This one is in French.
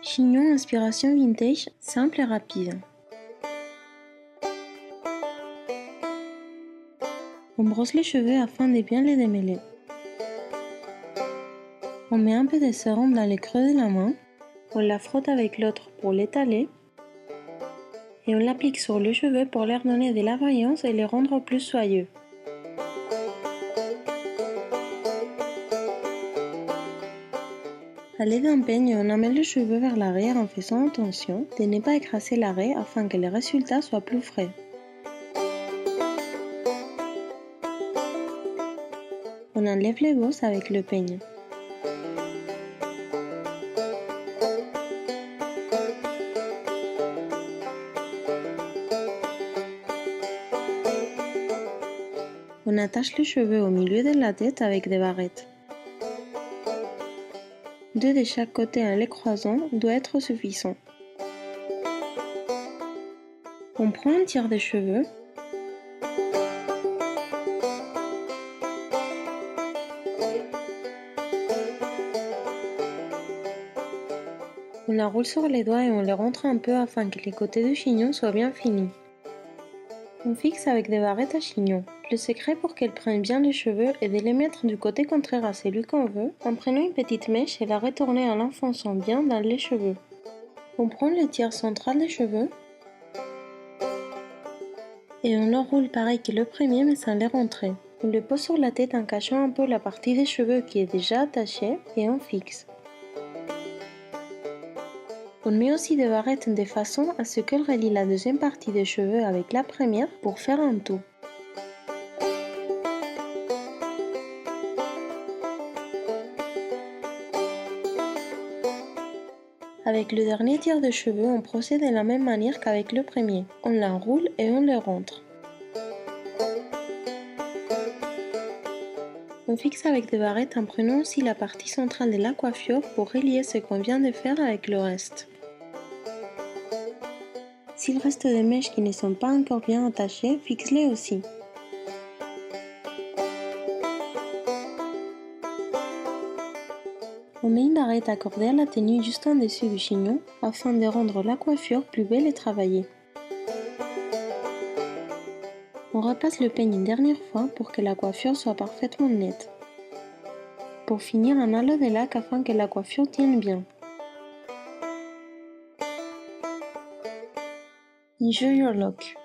Chignon inspiration vintage, simple et rapide. On brosse les cheveux afin de bien les démêler. On met un peu de sérum dans le creux de la main, on la frotte avec l'autre pour l'étaler et on l'applique sur les cheveux pour leur donner de la vaillance et les rendre plus soyeux. À l'aide d'un peigne, on amène le cheveu vers l'arrière en faisant attention de ne pas écraser l'arrêt afin que le résultat soit plus frais. On enlève les bosses avec le peigne. On attache les cheveux au milieu de la tête avec des barrettes. 2 de chaque côté en les croisant doit être suffisant. On prend un tiers des cheveux. On la roule sur les doigts et on les rentre un peu afin que les côtés du chignon soient bien finis. On fixe avec des barrettes à chignon. Le secret pour qu'elles prennent bien les cheveux est de les mettre du côté contraire à celui qu'on veut, en prenant une petite mèche et la retourner en l'enfonçant bien dans les cheveux. On prend le tiers central des cheveux et on l'enroule pareil que le premier mais sans les rentrer. On le pose sur la tête en cachant un peu la partie des cheveux qui est déjà attachée et on fixe. On met aussi des barrettes de façon à ce qu'elles relient la deuxième partie des cheveux avec la première pour faire un tout. Avec le dernier tiers de cheveux, on procède de la même manière qu'avec le premier. On l'enroule et on le rentre. On fixe avec des barrettes en prenant aussi la partie centrale de la coiffure pour relier ce qu'on vient de faire avec le reste. S'il reste des mèches qui ne sont pas encore bien attachées, fixe-les aussi. On met une barrette accordée à la tenue juste en dessus du chignon afin de rendre la coiffure plus belle et travaillée. On repasse le peigne une dernière fois pour que la coiffure soit parfaitement nette. Pour finir, un halo de lac afin que la coiffure tienne bien. Enjoy your look!